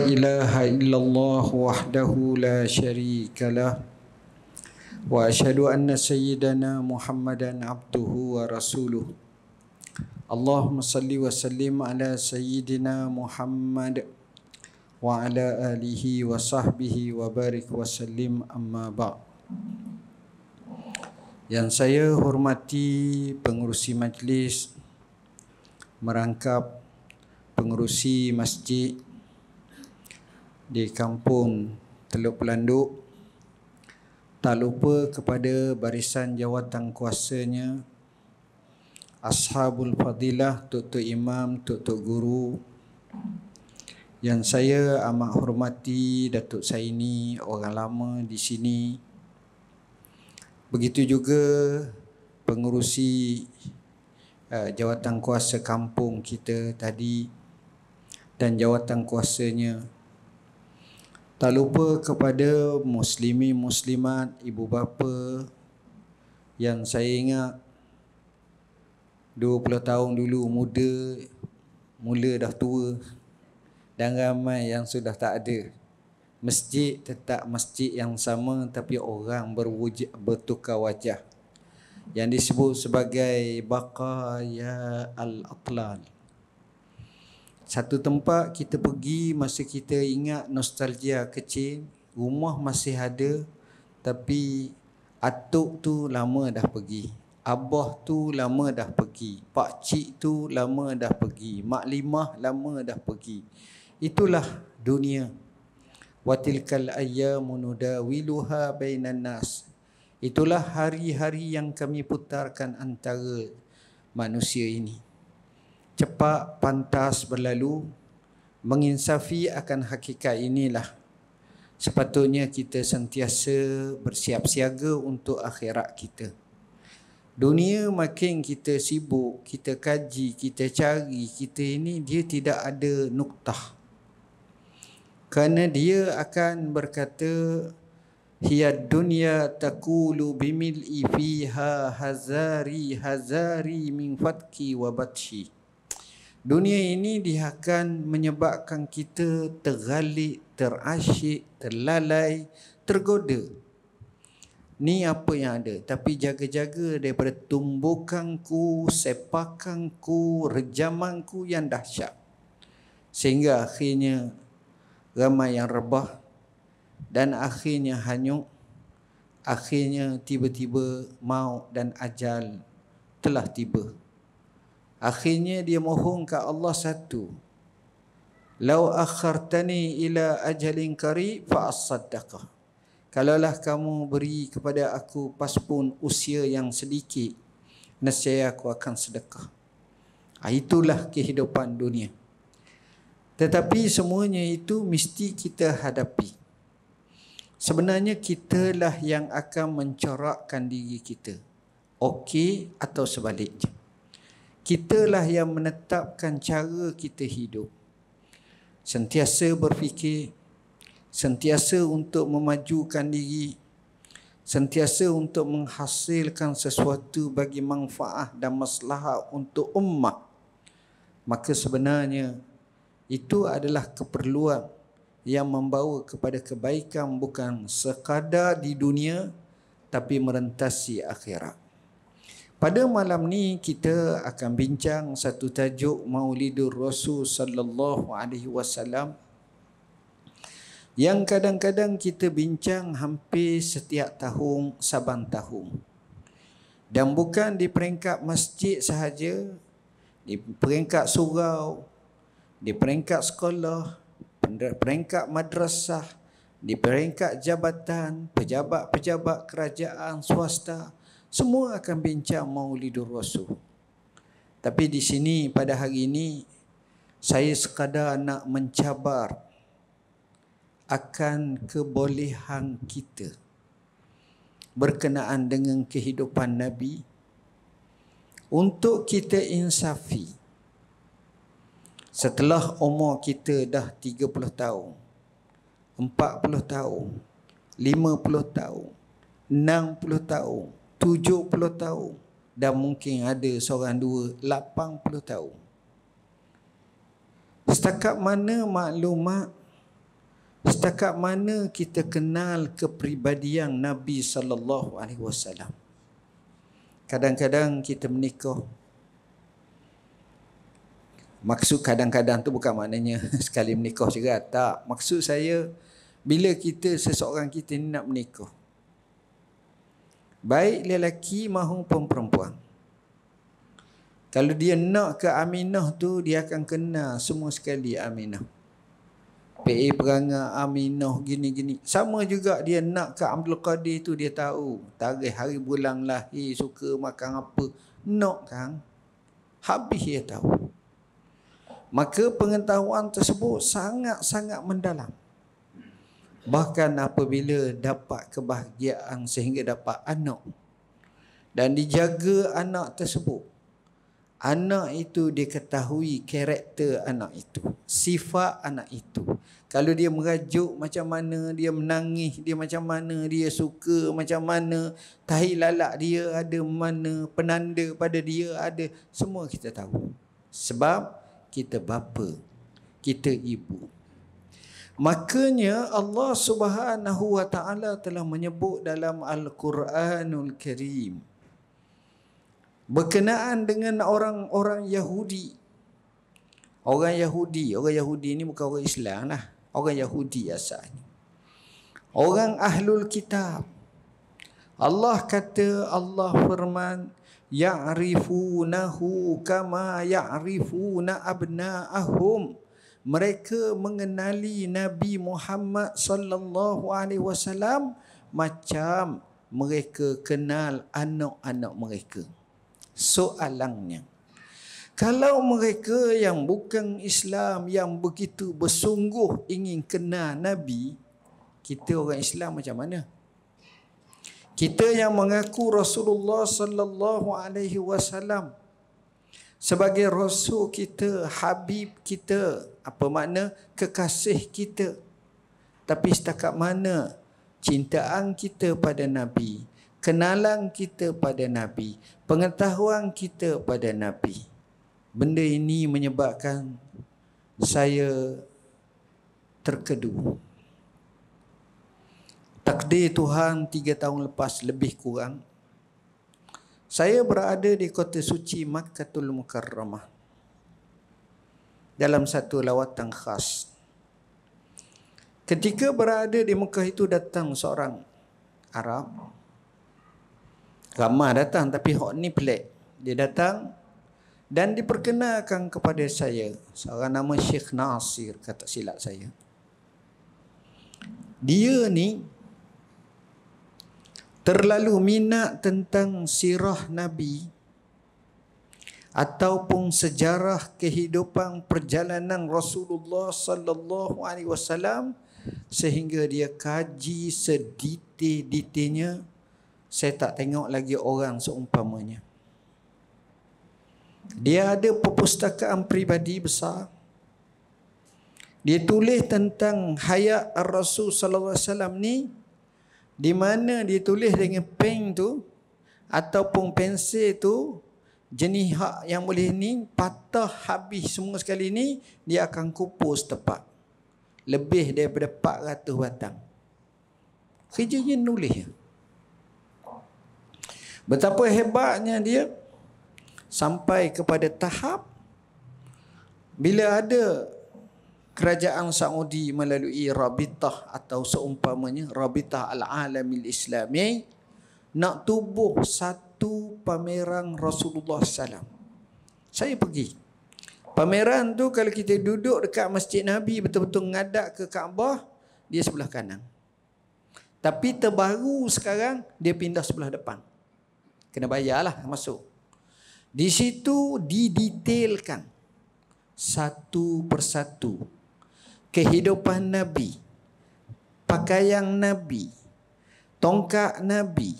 ilaha illallah wahdahu la syarika lah wa asyhadu anna sayyidana Muhammadan abduhu wa rasuluh. Allahumma salli wa sallim ala sayyidina Muhammad wa ala alihi wa sahbihi wa barik wa sallim, amma ba'. Yang saya hormati pengerusi majlis, merangkap pengerusi masjid di kampung Teluk Pelanduk, tak lupa kepada barisan jawatan kuasanya, Ashabul Fadilah, Tok-Tok Imam, Tok-Tok Guru. Yang saya amat hormati Datuk Saini, orang lama di sini. Begitu juga pengerusi jawatan kuasa kampung kita tadi dan jawatan kuasanya. Tak lupa kepada muslimin muslimat, ibu bapa yang saya ingat 20 tahun dulu muda, mula dah tua, dan ramai yang sudah tak ada. Masjid tetap masjid yang sama, tapi orang bertukar wajah, yang disebut sebagai baqaya al-atlal. Satu tempat kita pergi masa kita ingat nostalgia kecil, rumah masih ada, tapi atuk tu lama dah pergi, abah tu lama dah pergi, pak cik tu lama dah pergi, mak limah lama dah pergi. Itulah dunia. Wa tilkal ayyamu nudawiluha bainan nas. Itulah hari-hari yang kami putarkan antara manusia ini. Cepat pantas berlalu, menginsafi akan hakikat inilah sepatutnya kita sentiasa bersiap siaga untuk akhirat kita. Dunia makin kita sibuk, kita kaji, kita cari, kita ini, dia tidak ada nuktah. Kerana dia akan berkata, hiya dunya taqulu bimil'i fiha hazari hazari min fatki wa batshi. Dunia ini dia akan menyebabkan kita tergalik, terasyik, terlalai, tergoda. Ni apa yang ada, tapi jaga-jaga daripada tumbukanku, sepakanku, rejamanku yang dahsyat. Sehingga akhirnya ramai yang rebah dan akhirnya hanyut. Akhirnya tiba-tiba maut dan ajal telah tiba. Akhirnya dia mohon ke Allah satu, lau akhartani ila ajalin qarib fa as-saddaqah. Kalaulah kamu beri kepada aku paspun usia yang sedikit, nescaya aku akan sedekah. Itulah kehidupan dunia. Tetapi semuanya itu mesti kita hadapi. Sebenarnya kitalah yang akan mencorakkan diri kita, okey atau sebaliknya. Kitalah yang menetapkan cara kita hidup. Sentiasa berfikir, sentiasa untuk memajukan diri, sentiasa untuk menghasilkan sesuatu bagi manfaat dan maslahat untuk ummah. Maka sebenarnya itu adalah keperluan yang membawa kepada kebaikan, bukan sekadar di dunia tapi merentasi akhirat. Pada malam ni kita akan bincang satu tajuk Maulidur Rasul sallallahu alaihi wasallam yang kadang-kadang kita bincang hampir setiap tahun, saban tahun. Dan bukan di peringkat masjid sahaja, di peringkat surau, di peringkat sekolah, peringkat madrasah, di peringkat jabatan, pejabat-pejabat kerajaan swasta, semua akan bincang Maulidur Rasul. Tapi di sini pada hari ini saya sekadar nak mencabar akan kebolehan kita berkenaan dengan kehidupan Nabi untuk kita insafi. Setelah umur kita dah 30 tahun, 40 tahun, 50 tahun, 60 tahun, 70 tahun, dan mungkin ada seorang dua 80 tahun. Setakat mana maklumat Setakat mana kita kenal kepribadian Nabi sallallahu alaihi wasallam. Kadang-kadang kita menikah. Maksud kadang-kadang tu bukan maknanya sekali menikah juga. Tak. Maksud saya, bila seseorang kita ni nak menikah, baik lelaki maupun perempuan, kalau dia nak ke Aminah tu, dia akan kenal semua sekali Aminah. PA Perangai Aminah gini-gini. Sama juga dia nak ke Abdul Qadir tu, dia tahu tarikh hari bulan lahir, suka makan apa. Nak kan? Habis dia tahu. Maka pengetahuan tersebut sangat-sangat mendalam. Bahkan apabila dapat kebahagiaan sehingga dapat anak dan dijaga anak tersebut, anak itu diketahui karakter anak itu, sifat anak itu. Kalau dia merajuk macam mana, dia menangis dia macam mana, dia suka macam mana, tahi lalak dia ada mana, penanda pada dia ada, semua kita tahu. Sebab kita bapa, kita ibu. Makanya Allah Subhanahu wa taala telah menyebut dalam Al-Quranul Karim berkenaan dengan orang-orang Yahudi. Orang Yahudi ni bukan orang Islam lah. Orang Yahudi asalnya. Orang Ahlul Kitab. Allah kata, Allah firman, ya'rifunahu kama ya'rifuna abna'ahum. Mereka mengenali Nabi Muhammad sallallahu alaihi wasallam macam mereka kenal anak-anak mereka. Soalannya, kalau mereka yang bukan Islam, yang begitu bersungguh ingin kenal Nabi, kita orang Islam macam mana? Kita yang mengaku Rasulullah sallallahu alaihi wasallam sebagai Rasul kita, Habib kita, apa makna? Kekasih kita. Tapi setakat mana cintaan kita pada Nabi, kenalan kita pada Nabi, pengetahuan kita pada Nabi. Benda ini menyebabkan saya terkedu. Takdir Tuhan 3 tahun lepas lebih kurang, saya berada di kota suci Makkatul Mukarramah dalam satu lawatan khas. Ketika berada di Mekah itu, datang seorang Arab. Ramai datang, tapi hok ni pelik. Dia datang dan diperkenalkan kepada saya. Seorang nama Syekh Nasir, kata silap saya. Dia ni terlalu minat tentang sirah Nabi ataupun sejarah kehidupan perjalanan Rasulullah sallallahu alaihi wasallam sehingga dia kaji sedetail-detailnya. Saya tak tengok lagi orang seumpamanya. Dia ada perpustakaan peribadi besar. Dia tulis tentang hayat Rasul sallallahu alaihi wasallam ni, di mana dia tulis dengan pen tu ataupun pensel tu, jenis hak yang boleh ni patah habis semua sekali ni, dia akan kupus tepat. Lebih daripada 400 batang. Kerjanya nulis. Betapa hebatnya dia, sampai kepada tahap bila ada kerajaan Saudi melalui Rabitah atau seumpamanya Rabitah Al-Alamil Islami nak tubuh satu pameran Rasulullah SAW. Saya pergi. Pameran tu kalau kita duduk dekat Masjid Nabi betul-betul ngadap ke Kaabah, dia sebelah kanan. Tapi terbaru sekarang dia pindah sebelah depan. Kena bayarlah masuk. Di situ didetailkan satu persatu kehidupan Nabi, pakaian Nabi, tongkat Nabi,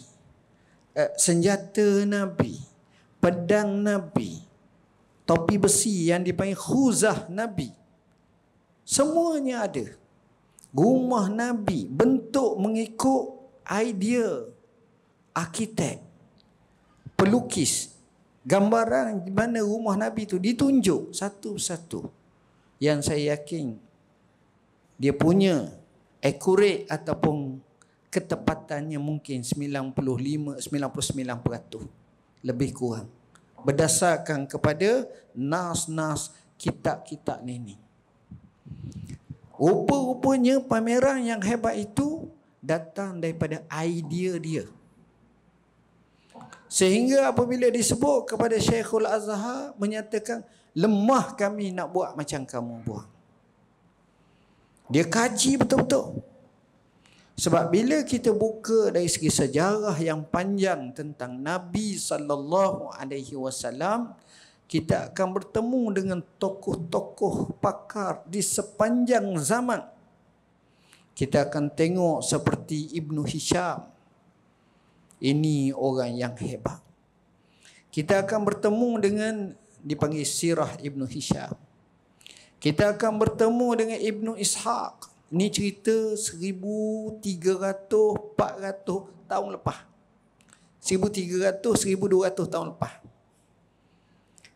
senjata Nabi, pedang Nabi, topi besi yang dipanggil khuzah Nabi. Semuanya ada. Rumah Nabi bentuk mengikut idea arkitek, pelukis. Gambaran di mana rumah Nabi itu ditunjuk satu-satu. Yang saya yakin dia punya Accurate ataupun ketepatannya mungkin 99%, lebih kurang. Berdasarkan kepada nas-nas kitab-kitab ni. Rupa-rupanya pameran yang hebat itu datang daripada idea dia. Sehingga apabila disebut kepada Syekhul Azhar, menyatakan, lemah kami nak buat macam kamu buat. Dia kaji betul-betul. Sebab bila kita buka dari segi sejarah yang panjang tentang Nabi SAW, kita akan bertemu dengan tokoh-tokoh pakar di sepanjang zaman. Kita akan tengok seperti Ibnu Hisham. Ini orang yang hebat. Kita akan bertemu dengan, dipanggil Sirah Ibnu Hisham. Kita akan bertemu dengan Ibnu Ishaq. Ini cerita 1300-400 tahun lepas. 1300-1200 tahun lepas.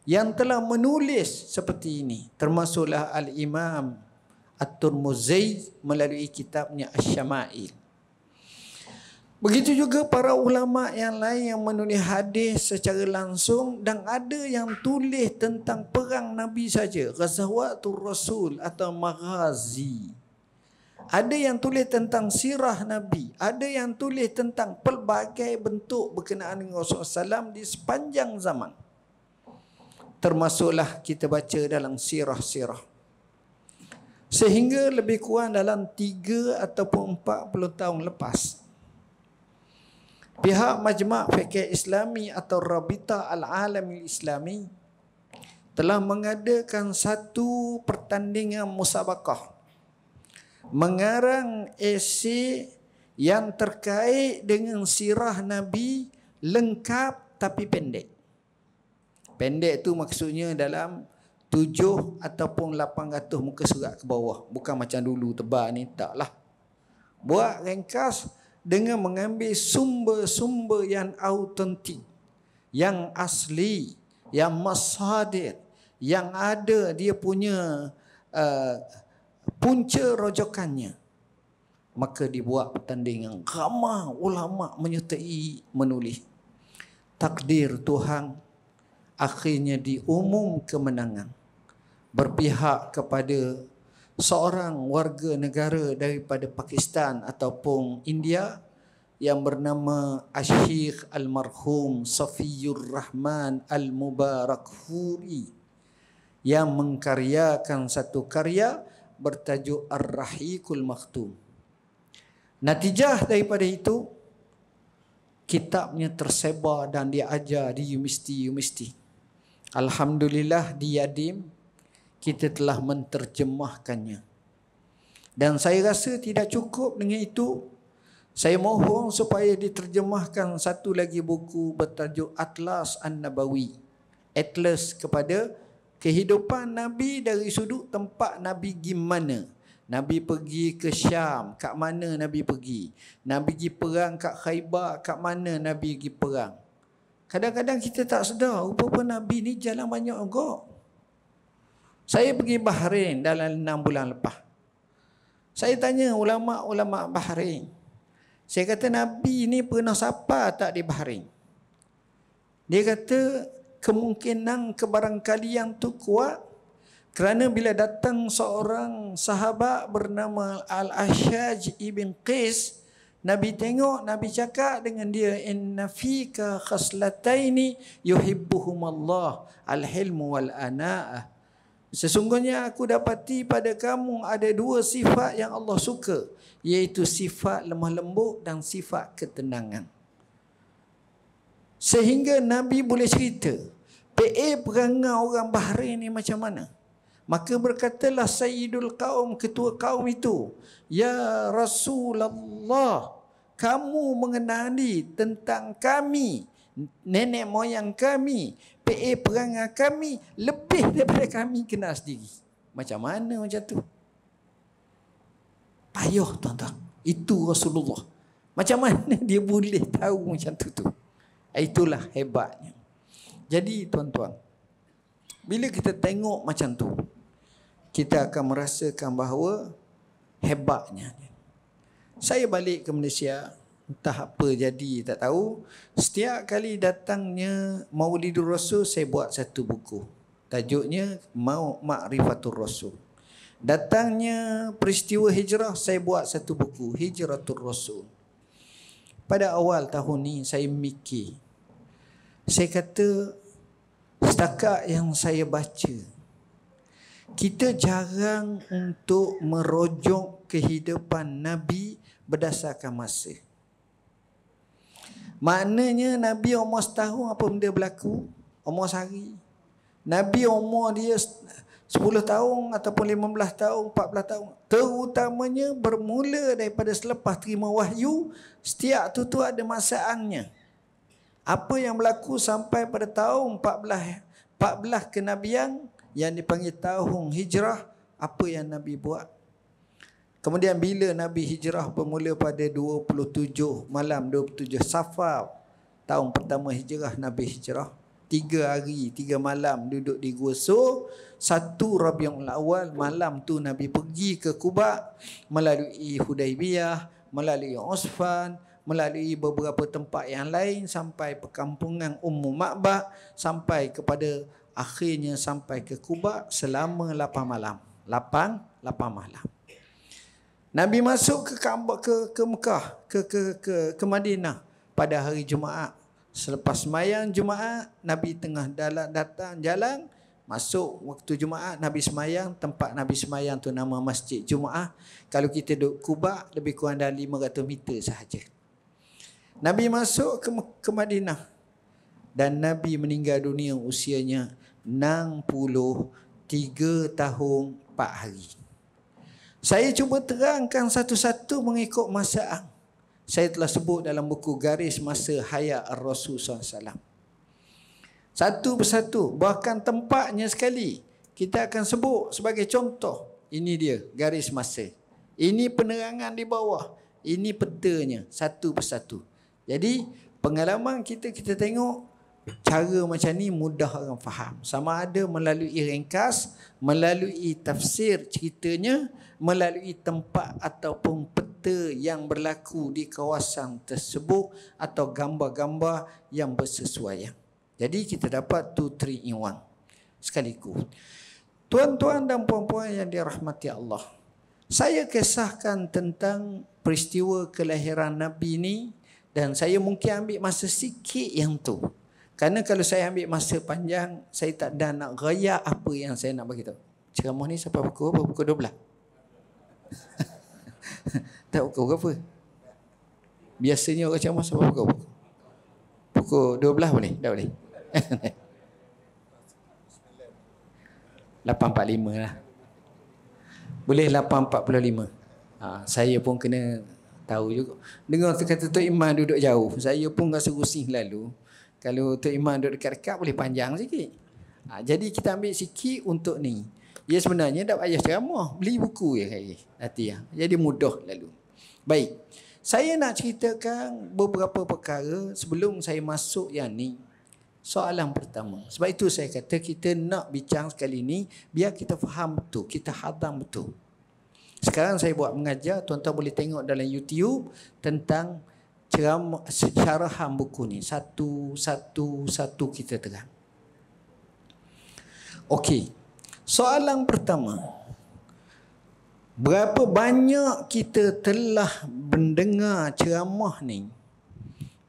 Yang telah menulis seperti ini. Termasuklah Al-Imam At-Tirmizi melalui kitabnya Asy-Syama'il. Begitu juga para ulama yang lain yang menulis hadis secara langsung, dan ada yang tulis tentang perang Nabi saja, Ghazawatul Rasul atau Maghazi. Ada yang tulis tentang sirah Nabi, ada yang tulis tentang pelbagai bentuk berkenaan dengan Rasulullah SAW di sepanjang zaman. Termasuklah kita baca dalam sirah-sirah. Sehingga lebih kurang dalam 3 ataupun 40 tahun lepas, pihak Majma' Fiqh Islami atau Rabita Al-Alami Islami telah mengadakan satu pertandingan musabaqah mengarang esei yang terkait dengan sirah Nabi lengkap tapi pendek. Pendek tu maksudnya dalam 7 ataupun 800 muka surat ke bawah. Bukan macam dulu tebal ni, taklah. Buat ringkas dengan mengambil sumber-sumber yang autentik, yang asli, yang masadir, yang ada dia punya punca rojokannya. Maka dibuat pertandingan. Ramai ulama menyertai menulis. Takdir Tuhan, akhirnya diumum kemenangan berpihak kepada seorang warga negara daripada Pakistan ataupun India yang bernama Asy-Syaikh Almarhum Safiyur Rahman Al-Mubarakfuri, yang mengkaryakan satu karya bertajuk Ar-Rahiqul Maktum. Natijah daripada itu, kitabnya tersebar dan diajar di universiti-universiti. Alhamdulillah di Yadim kita telah menterjemahkannya. Dan saya rasa tidak cukup dengan itu. Saya mohon supaya diterjemahkan satu lagi buku bertajuk Atlas An-Nabawi. Atlas kepada kehidupan Nabi dari sudut tempat Nabi gimana. Nabi pergi ke Syam, kat mana Nabi pergi. Nabi pergi perang kat Khaybar, kat mana Nabi pergi perang. Kadang-kadang kita tak sedar, rupa-rupa Nabi ni jalan banyak juga. Saya pergi Bahrain dalam 6 bulan lepas. Saya tanya ulama-ulama Bahrain. Saya kata, Nabi ni pernah sapa tak di Bahrain? Dia kata, kemungkinan kebarangkalian tu kuat kerana bila datang seorang sahabat bernama Al-Ashaj ibn Qais, Nabi tengok, Nabi cakap dengan dia, inna fika khaslataini yuhibbuhumallah, al-hilmu wal-ana'ah. Sesungguhnya aku dapati pada kamu ada 2 sifat yang Allah suka, iaitu sifat lemah lembut dan sifat ketenangan. Sehingga Nabi boleh cerita perangai orang Bahrain ni macam mana. Maka berkatalah Sayyidul Qaum, ketua kaum itu, ya Rasulullah, kamu mengenali tentang kami, nenek moyang kami, perangai kami lebih daripada kami kenal sendiri. Macam mana macam tu? Payah tuan-tuan. Itu Rasulullah. Macam mana dia boleh tahu macam tu? Itulah hebatnya. Jadi tuan-tuan, bila kita tengok macam tu, kita akan merasakan bahawa hebatnya. Saya balik ke Malaysia, entah apa jadi tak tahu. Setiap kali datangnya Maulidur Rasul, saya buat satu buku. Tajuknya Ma'rifatul Rasul. Datangnya peristiwa hijrah, saya buat satu buku, Hijratul Rasul. Pada awal tahun ni saya mikir, saya kata setakat yang saya baca, kita jarang untuk merujuk kehidupan Nabi berdasarkan masa. Maknanya Nabi umur setahun apa benda berlaku? Umur sehari. Nabi umur dia 10 tahun ataupun 15 tahun, 14 tahun. Terutamanya bermula daripada selepas terima wahyu, setiap tu ada masaannya. Apa yang berlaku sampai pada tahun 14 kenabian yang dipanggil tahun hijrah, apa yang Nabi buat. Kemudian bila Nabi hijrah bermula pada 27 malam 27 Safar, tahun pertama hijrah Nabi hijrah. 3 hari 3 malam duduk di Gua Sur. 1 Rabiul Awal malam tu Nabi pergi ke Quba melalui Hudaibiyah, melalui Usfan, melalui beberapa tempat yang lain sampai perkampungan Ummu Ma'bah, sampai kepada akhirnya sampai ke Quba selama 8 malam. 8 malam. Nabi masuk ke Mekah, ke Madinah pada hari Jumaat. Selepas sembahyang Jumaat, Nabi tengah datang jalan, masuk waktu Jumaat, Nabi sembahyang. Tempat Nabi sembahyang tu nama Masjid Jumaat. Kalau kita duduk Quba, lebih kurang dalam 500 meter sahaja. Nabi masuk ke Madinah dan Nabi meninggal dunia usianya 63 tahun 4 hari. Saya cuba terangkan satu-satu mengikut masaan. Saya telah sebut dalam buku Garis Masa Hayat Rasul SAW. Satu persatu, bahkan tempatnya sekali kita akan sebut sebagai contoh. Ini dia garis masa. Ini penerangan di bawah. Ini petanya satu persatu. Jadi pengalaman kita tengok cara macam ni mudah orang faham. Sama ada melalui ringkas, melalui tafsir ceritanya, melalui tempat ataupun peta yang berlaku di kawasan tersebut atau gambar-gambar yang bersesuaian. Jadi kita dapat 2, 3 in 1 sekaligus. Tuan-tuan dan puan-puan yang dirahmati Allah, saya kisahkan tentang peristiwa kelahiran Nabi ni dan saya mungkin ambil masa sikit yang tu. Kerana kalau saya ambil masa panjang, saya tak ada nak gaya apa yang saya nak bagi tahu. Ceramah ni sampai pukul 12. Tak pukul berapa? Biasanya orang ceramah sampai pukul 12 boleh? Dah boleh? 8.45 lah. Boleh 8.45. Saya pun kena tahu juga. Dengar kata Tok Iman duduk jauh, saya pun rasa rusing lalu. Kalau Tok Iman duduk dekat-dekat boleh panjang sikit. Jadi kita ambil sikit untuk ni. Ya sebenarnya tak payah ceramah, beli buku je nanti ya. Jadi mudah lalu. Baik. Saya nak ceritakan beberapa perkara sebelum saya masuk yang ni. Soalan pertama. Sebab itu saya kata kita nak bincang sekali ni biar kita faham betul, kita hadam betul. Sekarang saya buat mengajar, tuan-tuan boleh tengok dalam YouTube tentang ceramah syarahan buku ni. Satu kita terang. Okey. Soalan pertama. Berapa banyak kita telah mendengar ceramah ni,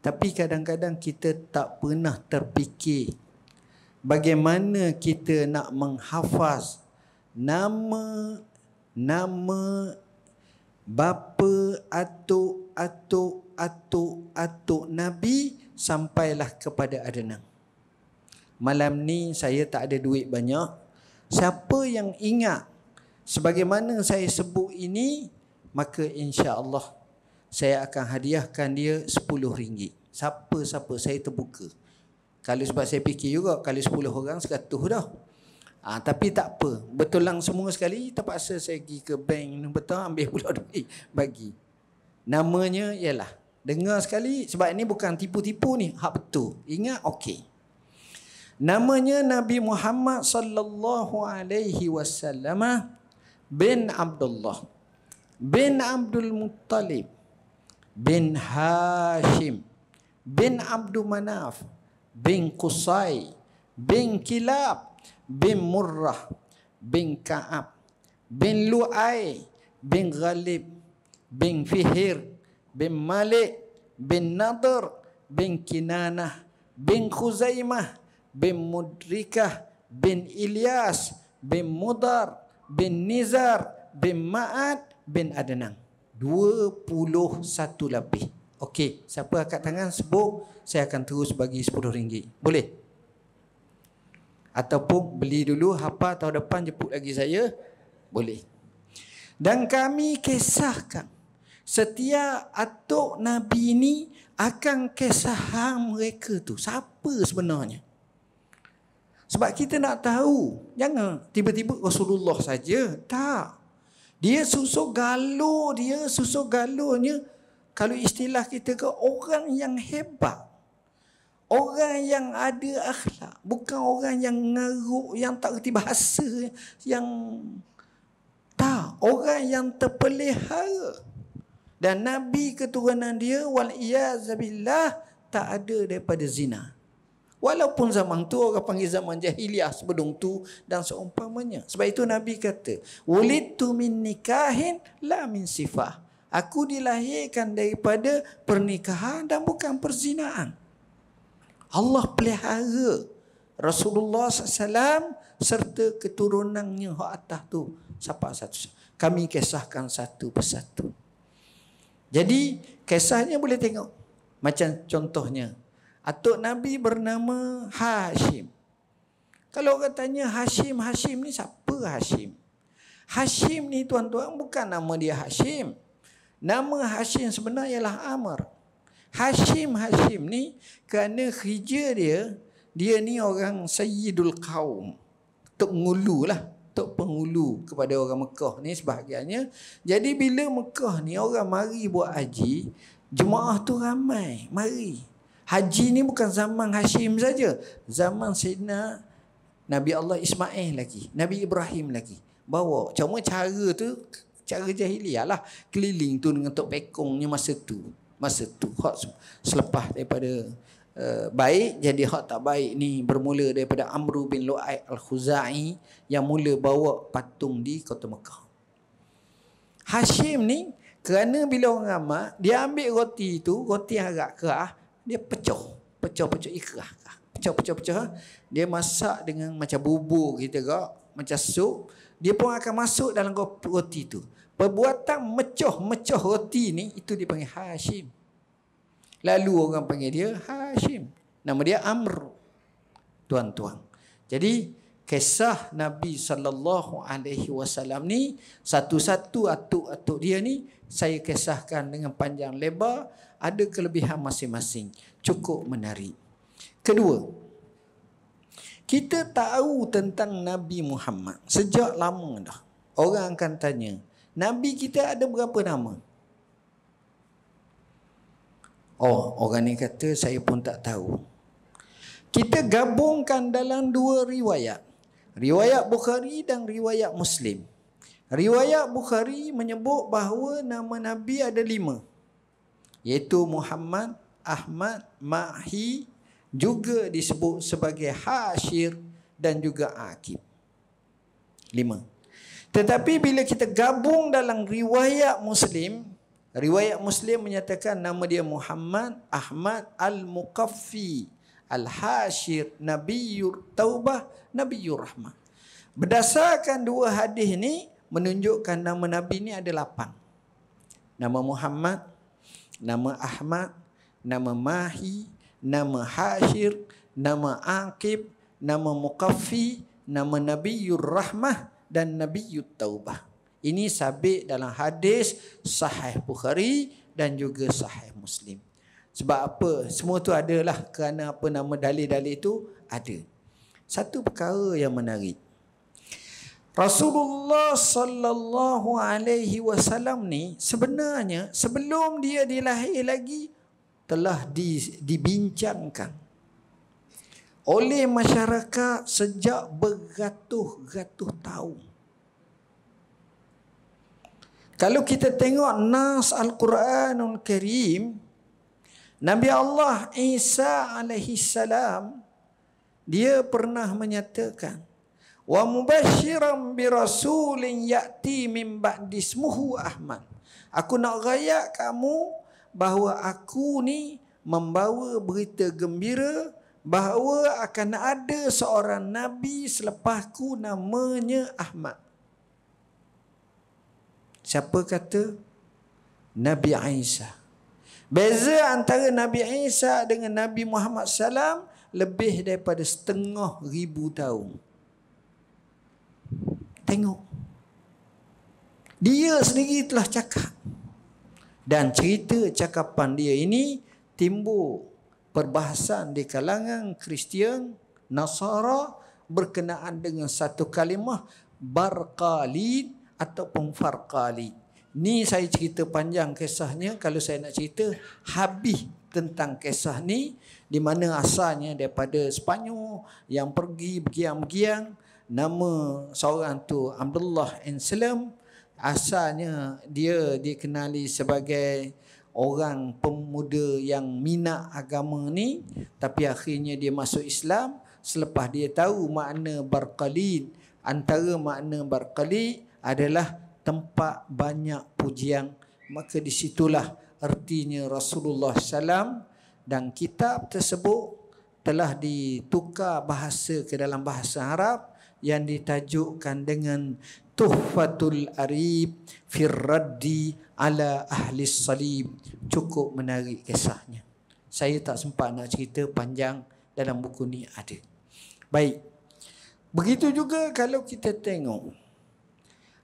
tapi kadang-kadang kita tak pernah terfikir bagaimana kita nak menghafaz nama bapa atuk Nabi sampailah kepada Adnan. Malam ni saya tak ada duit banyak. Siapa yang ingat sebagaimana saya sebut ini, maka insya-Allah saya akan hadiahkan dia RM10. Siapa-siapa saya terbuka. Kalau sebab saya fikir juga kalau 10 orang 100 dah. Tapi tak apa. Betulang semua sekali, terpaksa saya pergi ke bank betul ambil pula duit bagi. Namanya ialah, dengar sekali sebab ini bukan tipu-tipu ni, hak betul. Ingat okey. Namanya Nabi Muhammad sallallahu alaihi wasallam bin Abdullah bin Abdul Muttalib bin Hashim, bin Abdul Manaf, bin Qusay, bin Kilab, bin Murrah, bin Ka'ab, bin Lu'ay, bin Ghalib, bin Fihir, bin Malik, bin Nadr, bin Kinanah, bin Khuzaimah, bin Mudrikah, bin Ilyas, bin Mudar, bin Nizar, bin Ma'ad, bin Adnan. 21 lebih. Okey, siapa angkat tangan sebut, saya akan terus bagi RM10. Boleh? Ataupun beli dulu, hafal tahun depan jemput lagi saya. Boleh. Dan kami kisahkan setiap atuk Nabi ini akan kisah mereka tu. Siapa sebenarnya? Sebab kita nak tahu. Jangan tiba-tiba Rasulullah saja. Tak. Dia susuk galonya. Kalau istilah kita ke orang yang hebat. Orang yang ada akhlak. Bukan orang yang ngaruk, yang tak reti bahasa. Yang tak. Orang yang terpelihara. Dan Nabi keturunan dia, wal-iyazabillah, tak ada daripada zina. Walaupun zaman tu orang panggil zaman jahiliah sebelum tu dan seumpamanya. Sebab itu Nabi kata, "Wulidtu min nikahin la min sifah." Aku dilahirkan daripada pernikahan dan bukan perzinaan. Allah pelihara Rasulullah SAW serta keturunannya hak atas tu siapa satu. Kami kisahkan satu persatu. Jadi kisahnya boleh tengok. Macam contohnya, atuk Nabi bernama Hashim. Kalau orang tanya Hashim ni siapa Hashim? Hashim ni tuan-tuan bukan nama dia Hashim. Nama Hashim sebenarnya ialah Amr. Hashim ni kerana kerja dia ni orang Sayyidul Qaum. Tok Ngulu lah. Tok Pengulu kepada orang Mekah ni sebahagiannya. Jadi bila Mekah ni orang mari buat haji, jemaah tu ramai mari. Haji ni bukan zaman Hashim saja. Zaman Sayyidina Nabi Allah Ismail lagi. Nabi Ibrahim lagi. Bawa. Cuma cara tu, cara jahiliah lah. Keliling tu dengan tok pekongnya masa tu. Hak selepas daripada baik, jadi hak tak baik ni bermula daripada Amru bin Lu'ay al-Khuzai yang mula bawa patung di kota Mekah. Hashim ni, kerana bila orang ramai, dia ambil roti tu, roti yang agak kerah, dia pecah ikrah. Pecah. Dia masak dengan macam bubur kita gak, macam sup. Dia pun akan masuk dalam roti tu. Perbuatan mecah roti ni, itu dipanggil Hashim. Lalu orang panggil dia Hashim. Nama dia Amr. Tuan-tuan. Jadi kisah Nabi SAW ni, satu-satu atuk-atuk dia ni saya kisahkan dengan panjang lebar. Ada kelebihan masing-masing. Cukup menarik. Kedua, kita tahu tentang Nabi Muhammad sejak lama dah. Orang akan tanya, Nabi kita ada berapa nama? Oh, orang ni kata saya pun tak tahu. Kita gabungkan dalam dua riwayat. Riwayat Bukhari dan riwayat Muslim. Riwayat Bukhari menyebut bahawa nama Nabi ada 5. Iaitu Muhammad, Ahmad, Mahi, juga disebut sebagai Hashir dan juga Aqib. 5. Tetapi bila kita gabung dalam riwayat Muslim menyatakan nama dia Muhammad, Ahmad, Al-Muqaffi, Al-Hashir, Nabiyyur Taubah, Nabiyyur Rahmah. Berdasarkan dua hadis ni menunjukkan nama Nabi ni ada 8. Nama Muhammad, nama Ahmad, nama Mahi, nama Hashir, nama Aqib, nama Muqaffi, nama Nabiyyur Rahmah dan Nabiyyut Taubah. Ini sabit dalam hadis Sahih Bukhari dan juga Sahih Muslim. Sebab apa? Semua tu adalah kerana apa, nama dalil-dalil itu ada. Satu perkara yang menarik. Rasulullah sallallahu alaihi wasallam ni sebenarnya sebelum dia dilahir lagi telah dibincangkan oleh masyarakat sejak beratus-ratus tahun. Kalau kita tengok nas Al-Quranul Karim, Nabi Allah Isa alaihi salam, dia pernah menyatakan, wa mubasyiran bi rasulin ya'ti min ba'di ismuhu Ahmad. Aku nak rayak kamu bahawa aku ni membawa berita gembira bahawa akan ada seorang nabi selepasku namanya Ahmad. Siapa kata? Nabi Isa. Beza antara Nabi Isa dengan Nabi Muhammad SAW lebih daripada 500,000 tahun. Tengok. Dia sendiri telah cakap. Dan cerita cakapan dia ini timbul perbahasan di kalangan Kristian, Nasara berkenaan dengan satu kalimah barqalid ataupun farqalid. Ni saya cerita panjang kisahnya. Kalau saya nak cerita habis tentang kisah ni, di mana asalnya daripada Sepanyol yang pergi bergiang-giang. Nama seorang tu Abdullah bin Salam. Asalnya dia dikenali sebagai orang pemuda yang minat agama ni, tapi akhirnya dia masuk Islam selepas dia tahu makna barqalid. Antara makna barqalid adalah tempat banyak pujian. Maka disitulah artinya Rasulullah SAW, dan kitab tersebut telah ditukar bahasa ke dalam bahasa Arab yang ditajukkan dengan Tuhfatul Arib fir Raddi ala Ahli Salib. Cukup menarik kisahnya. Saya tak sempat nak cerita panjang, dalam buku ni ada. Baik. Begitu juga kalau kita tengok,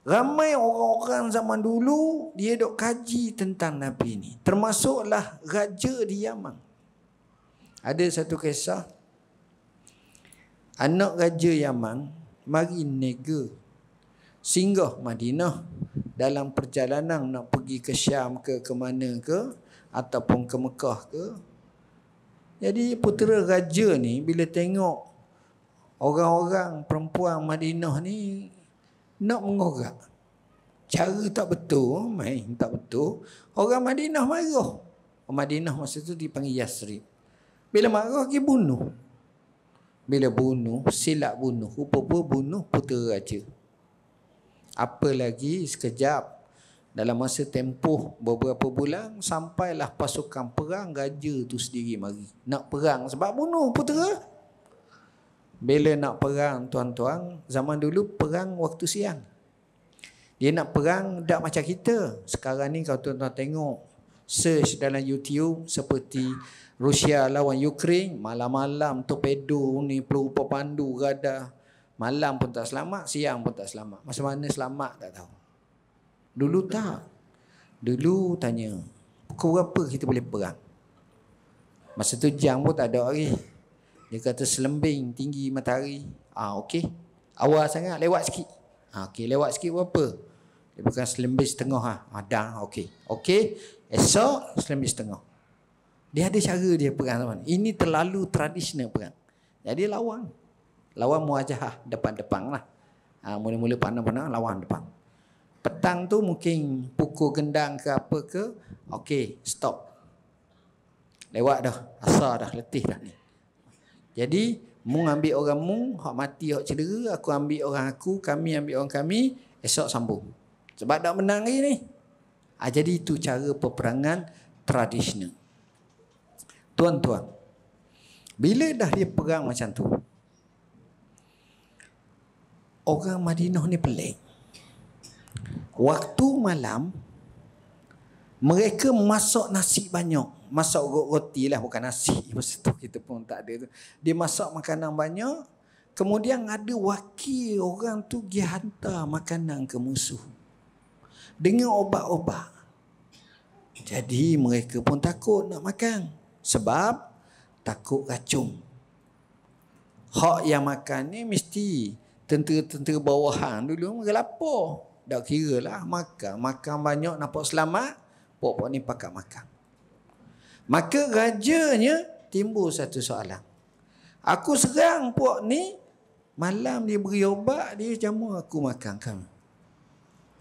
ramai orang-orang zaman dulu dia dok kaji tentang Nabi ni. Termasuklah raja di Yaman. Ada satu kisah, anak raja Yaman mari nega singgah Madinah dalam perjalanan nak pergi ke Syam ke mana ke, ataupun ke Mekah ke. Jadi putera raja ni bila tengok orang-orang perempuan Madinah ni nak mengorak, cara tak betul, main tak betul, orang Madinah marah. Orang Madinah masa tu dipanggil Yasrib. Bila marah pergi bunuh. Bila bunuh, silap bunuh, rupa-rupa bunuh putera raja. Apa lagi sekejap, dalam masa tempoh beberapa bulan, sampailah pasukan perang raja tu sendiri mari nak perang sebab bunuh putera. Bila nak perang, tuan-tuan, zaman dulu perang waktu siang. Dia nak perang tak macam kita. Sekarang ni kalau tuan-tuan tengok, search dalam YouTube seperti Rusia lawan Ukraine, malam-malam torpedo ni, peluru pandu radar. Malam pun tak selamat, siang pun tak selamat. Macam mana selamat tak tahu. Dulu tak. Dulu tanya, pukul berapa kita boleh perang? Masa tu jam pun tak ada lagi. Dia kata selembing tinggi matahari. Okey. Awal sangat, lewat sikit. Okey, lewat sikit berapa? Dia bukan selembing setengah. Dah, okey. Okey, esok selembing setengah. Dia ada cara dia perang teman. Ini terlalu tradisional perang. Jadi lawan muajahah depan-depan lah. Mula-mula pandang-pandang lawan depan. Petang tu mungkin pukul gendang ke apa ke. Okey, stop. Lewat dah. Asar dah, letih dah ni. Jadi, mu ambil orang mu, hak mati, hak cedera. Aku ambil orang aku, kami ambil orang kami. Esok sambung. Sebab dah menang lagi ni. Jadi itu cara peperangan tradisional. Tuan-tuan, bila dah dia perang macam tu, orang Madinah ni pelik. Waktu malam, mereka masak nasi banyak. Masak roti lah, bukan nasi. Masa tu kita pun tak ada tu. Dia masak makanan banyak. Kemudian ada wakil orang tu pergi hantar makanan ke musuh. Dengan obat-obat. Jadi mereka pun takut nak makan. Sebab takut racun. Hak yang makan ni mesti tentera-tentera bawahan dulu mereka lapar. Tak kira lah makan banyak nampak selamat, pokok ni pakat makan. Maka rajanya timbul satu soalan. Aku serang puak ni, malam dia beri obat, dia jamu aku makan kan.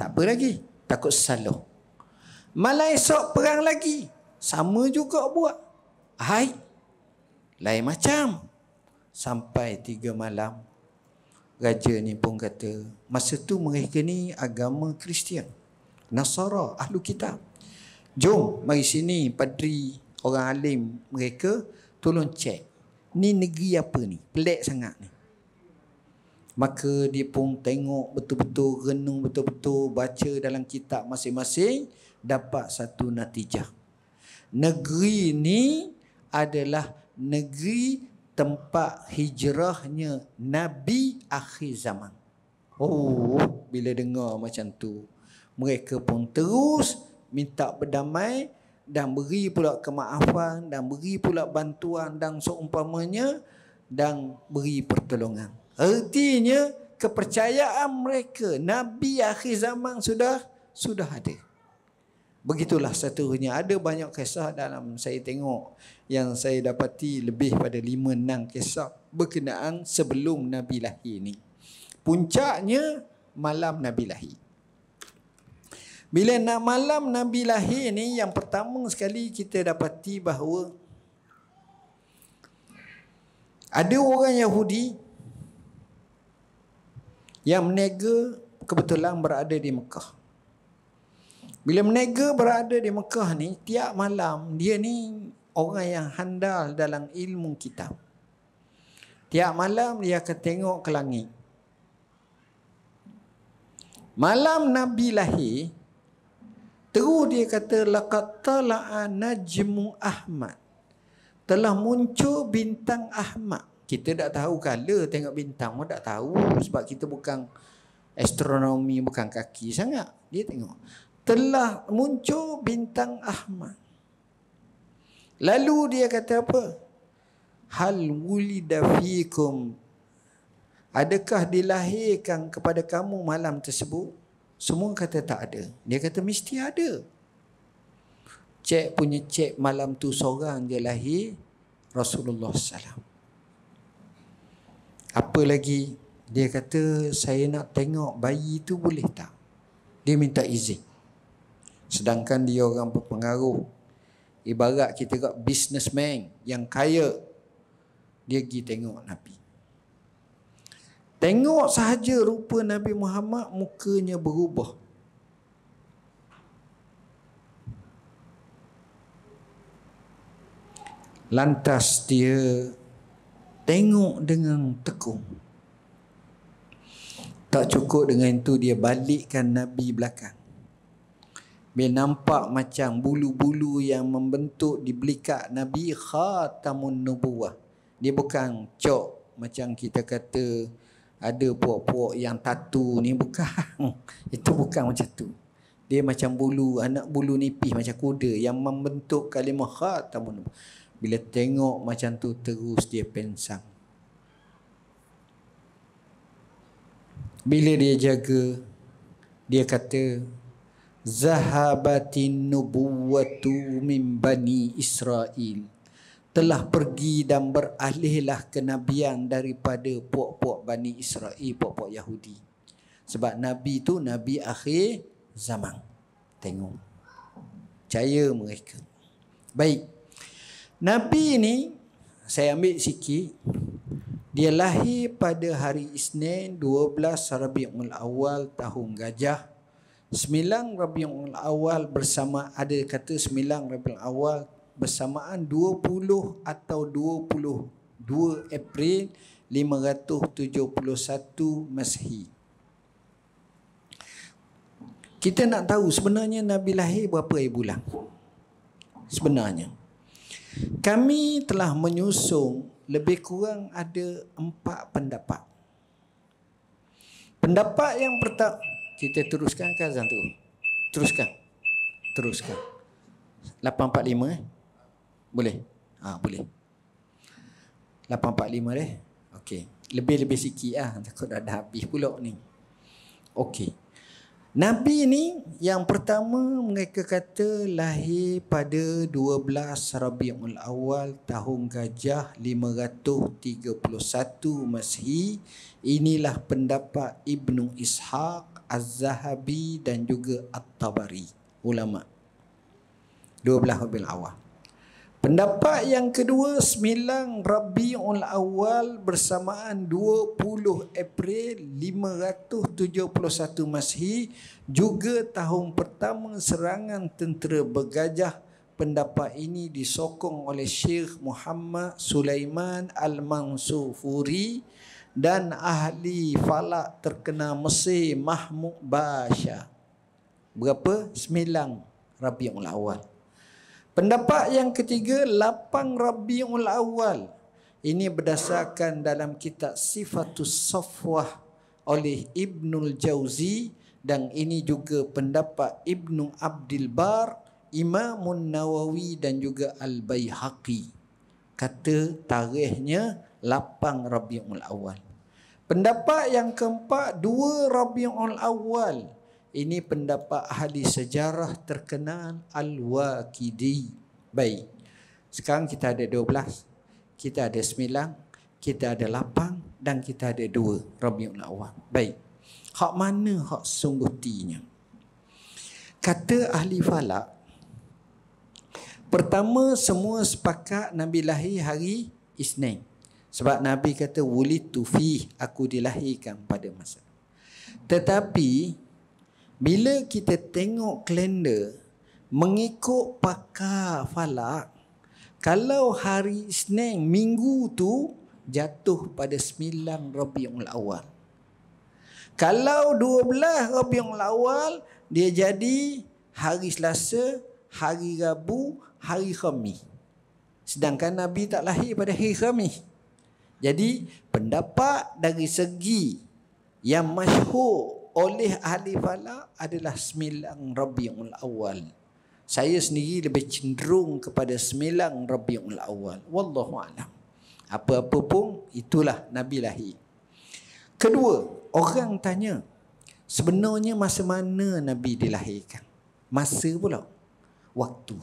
Tak apa lagi. takut salah. Malam esok perang lagi, sama juga buat. Hai, lain macam. Sampai 3 malam, raja ni pun kata, masa tu mereka ni agama Kristian, Nasara, Ahlu Kitab. Jom, mari sini padri, orang alim mereka, tolong cek. Ni negeri apa ni? Pelik sangat ni. Maka dia pun tengok betul-betul, renung betul-betul, baca dalam kitab masing-masing, dapat satu natijah. Negeri ni adalah negeri tempat hijrahnya Nabi akhir zaman. Oh, bila dengar macam tu, mereka pun terus minta berdamai dan beri pula kemaafan dan beri pula bantuan dan seumpamanya dan beri pertolongan. Artinya kepercayaan mereka Nabi akhir zaman sudah ada. Begitulah seterusnya. Ada banyak kisah dalam saya tengok yang saya dapati lebih pada 5-6 kisah berkenaan sebelum Nabi lahir ni. Puncaknya malam Nabi lahir. Bila nak malam Nabi lahir ni, yang pertama sekali kita dapati bahawa ada orang Yahudi yang berniaga kebetulan berada di Mekah. Bila berniaga berada di Mekah ni, tiap malam dia ni orang yang handal dalam ilmu kitab. Tiap malam dia akan tengok ke langit. Malam Nabi lahir, terus dia kata laqad tala'a najmu Ahmad. Telah muncul bintang Ahmad. Kita tak tahu color tengok bintang pun tak tahu sebab kita bukan astronomi, bukan kaki sangat. Dia tengok telah muncul bintang Ahmad. Lalu dia kata apa? Hal wulida fikum, adakah dilahirkan kepada kamu malam tersebut? Semua kata tak ada. Dia kata mesti ada. Cek malam tu seorang je lahir, Rasulullah SAW. Apa lagi? Dia kata saya nak tengok bayi tu boleh tak? Dia minta izin. Sedangkan dia orang berpengaruh. Ibarat kita kat businessman yang kaya. Dia pergi tengok Nabi. Tengok sahaja rupa Nabi Muhammad, mukanya berubah. Lantas dia tengok dengan tekun. Tak cukup dengan itu, dia balikkan Nabi belakang. Bila nampak macam bulu-bulu yang membentuk di belikat Nabi, khatamun nubuwah. Dia bukan cok macam kita kata ada puak-puak yang tatu ni, bukan. Itu bukan macam tu. Dia macam bulu, anak bulu nipis macam kuda yang membentuk kalimah khatamun nubuwah. Bila tengok macam tu, terus dia pensang. Bila dia jaga, dia kata, zahabatin nubuwatu min bani Israel. Telah pergi dan beralihlah kenabian daripada puak-puak Bani Israel, puak-puak Yahudi. Sebab Nabi tu Nabi akhir zaman. Tengok. Percaya mereka. Baik. Nabi ni, saya ambil sikit. Dia lahir pada hari Isnin 12 Rabiul Awal tahun Gajah. 9 Rabiul Awal bersama, ada kata 9 Rabiul Awal bersamaan 20 atau 22 April 571 Masehi. Kita nak tahu sebenarnya Nabi lahir berapa hari bulan? Sebenarnya kami telah menyusung lebih kurang ada 4 pendapat. Pendapat yang pertama, kita teruskan ke azan tu? Teruskan. 8.45 Boleh? Boleh. 8.45 deh. Okey. Lebih-lebih sikit lah. Takut dah habis pula ni. Okey. Nabi ni yang pertama mereka kata lahir pada 12 Rabiul Awal tahun Gajah 531 Masehi. Inilah pendapat Ibnu Ishaq, Az-Zahabi dan juga At-Tabari, ulama. 12 Rabiul Awal. Pendapat yang kedua, 9 Rabiul Awal bersamaan 20 April 571 Masihi, juga tahun pertama serangan tentera bergajah. Pendapat ini disokong oleh Syekh Muhammad Sulaiman Al-Mansufuri dan ahli falak terkenal Mesir Mahmud Basha. Berapa? 9 Rabiul Awal. Pendapat yang ketiga, 8 Rabiul Awal. Ini berdasarkan dalam kitab Sifatus Safwah oleh Ibnul Jauzi, dan ini juga pendapat Ibnu Abdul Bar, Imamun Nawawi dan juga Al-Baihaqi. Kata tarikhnya 8 Rabiul Awal. Pendapat yang keempat, 2 Rabiul Awal. Ini pendapat ahli sejarah terkenal Al-Waqidi. Baik. Sekarang kita ada 12, kita ada 9, kita ada 8 dan kita ada 2 Rabiul Awal. Baik. Hak mana hak sungguhnya? Kata ahli falak, pertama semua sepakat Nabi lahir hari Isnin. Sebab Nabi kata wulitu fi, aku dilahirkan pada masa. Tetapi bila kita tengok kalender mengikut pakar falak, kalau hari Isnin minggu tu jatuh pada 9 Rabiul Awal. Kalau 12 Rabiul Awal dia jadi hari Selasa, hari Rabu, hari Khamis. Sedangkan Nabi tak lahir pada hari Khamis. Jadi pendapat dari segi yang masyhur oleh ahli falak adalah 9 Rabiul Awal. Saya sendiri lebih cenderung kepada 9 Rabiul Awal. Wallahu a'lam. Apa-apa pun itulah Nabi lahir. Kedua, orang tanya, sebenarnya masa mana Nabi dilahirkan? Masa pula, waktu.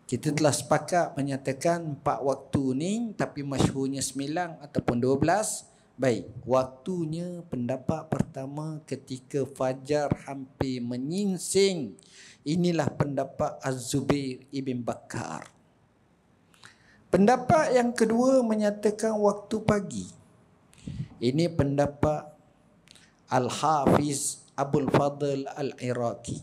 Kita telah sepakat menyatakan 4 waktu ni, tapi masyhurnya 9 ataupun 12. Baik, waktunya pendapat pertama ketika fajar hampir menyingsing. Inilah pendapat Az-Zubair Ibn Bakar. Pendapat yang kedua menyatakan waktu pagi. Ini pendapat Al-Hafiz Abul Fadl Al-Iraqi.